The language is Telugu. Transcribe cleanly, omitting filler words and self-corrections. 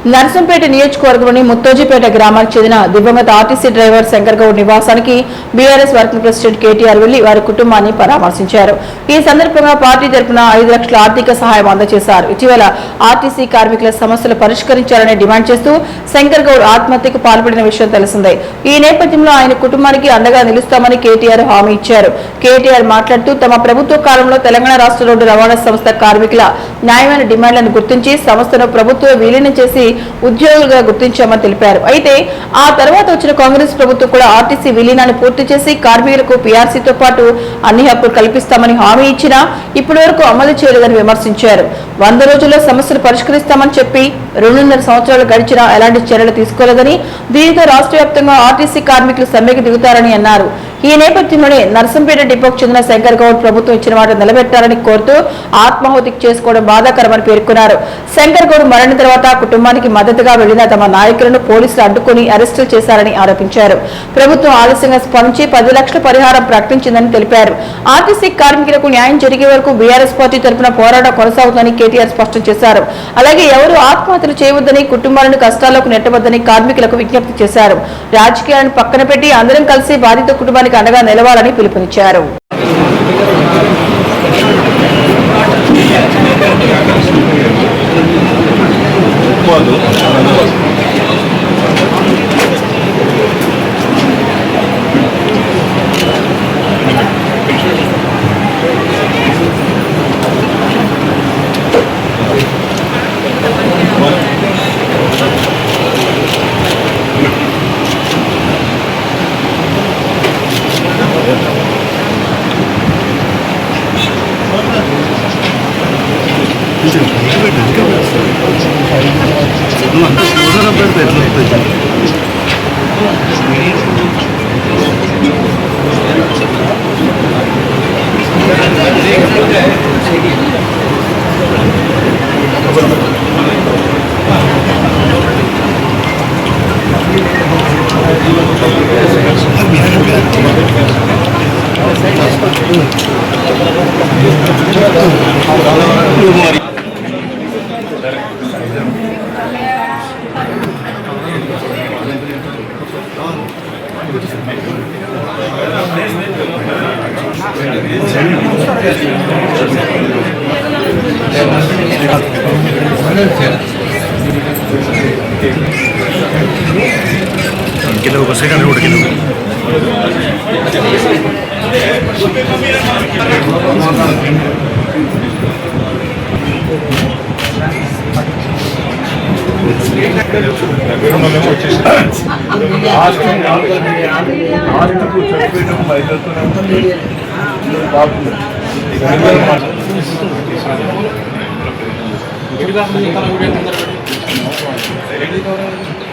నర్సంపేట నియోజకవర్గంలోని ముత్తోజిపేట గ్రామానికి చెందిన దివంగత ఆర్టీసీ డ్రైవర్ శంకర్ గౌడ్ నివాసానికి బీఆర్ఎస్ వర్కింగ్ ప్రెసిడెంట్ కేటీఆర్ వెళ్లి వారి కుటుంబాన్ని పరామర్శించారు. ఈ సందర్భంగా పార్టీ తరపున 5 లక్షల ఆర్థిక సహాయం అందజేశారు. ఇటీవల ఆర్టీసీ కార్మికుల సమస్యలు పరిష్కరించాలని డిమాండ్ చేస్తూ శంకర్ గౌడ్ ఆత్మహత్యకు పాల్పడిన విషయం తెలిసిందే. ఈ నేపథ్యంలో ఆయన కుటుంబానికి అండగా నిలుస్తామని కేటీఆర్ హామీ ఇచ్చారు. కేటీఆర్ మాట్లాడుతూ తమ ప్రభుత్వ కాలంలో తెలంగాణ రాష్ట్ర రోడ్డు రవాణా సంస్థ కార్మికుల న్యాయమైన డిమాండ్లను గుర్తించి సంస్థను ప్రభుత్వం విలీనం చేసి ఉద్యోగులుగా గుర్తించామని తెలిపారు. అయితే ఆ తర్వాత వచ్చిన కాంగ్రెస్ ప్రభుత్వం కూడా ఆర్టీసీ విలీనాన్ని పూర్తి చేసి కార్మికులకు పీఆర్సీతో పాటు అన్ని హక్కులు కల్పిస్తామని హామీ ఇచ్చినా ఇప్పటి వరకు అమలు చేయలేదని విమర్శించారు. 100 రోజుల్లో సమస్యలు పరిష్కరిస్తామని చెప్పి 2.5 సంవత్సరాలు గడిచినా ఎలాంటి చర్యలు తీసుకోలేదని, దీనితో రాష్ట్ర వ్యాప్తంగా ఆర్టీసీ కార్మికులు సమ్మెకు దిగుతారని అన్నారు. ఈ నేపథ్యంలోనే నర్సంపేట డిపోకు చెందిన శంకర్ గౌడ్ ప్రభుత్వం ఇచ్చిన మాట నిలబెట్టాలని కోరుతూ ఆత్మాహుతికి చేసుకోవడం బాధాకరమని పేర్కొన్నారు. శంకర్ గౌడ్ మరణం తర్వాత కుటుంబానికి మద్దతుగా వెళ్లిన తమ నాయకులను పోలీసులు అడ్డుకుని అరెస్టులు చేశారని ఆరోపించారు. ప్రభుత్వం ఆలస్యంగా స్పందించి 10 లక్షల పరిహారం ప్రకటించిందని తెలిపారు. ఆర్టీసీ కార్మికులకు న్యాయం జరిగే వరకు బీఆర్ఎస్ పార్టీ తరఫున పోరాటం కొనసాగుతుందని కేటీఆర్ స్పష్టం చేశారు. అలాగే ఎవరు ఆత్మహత్యలు చేయవద్దని, కుటుంబాలను కష్టాల్లోకి నెట్టవద్దని కార్మికులకు విజ్ఞప్తి చేశారు. రాజకీయాలను పక్కన పెట్టి అందరం కలిసి బాధిత కుటుంబానికి అండగా నిలవాలని పిలుపునిచ్చారు. Gracias.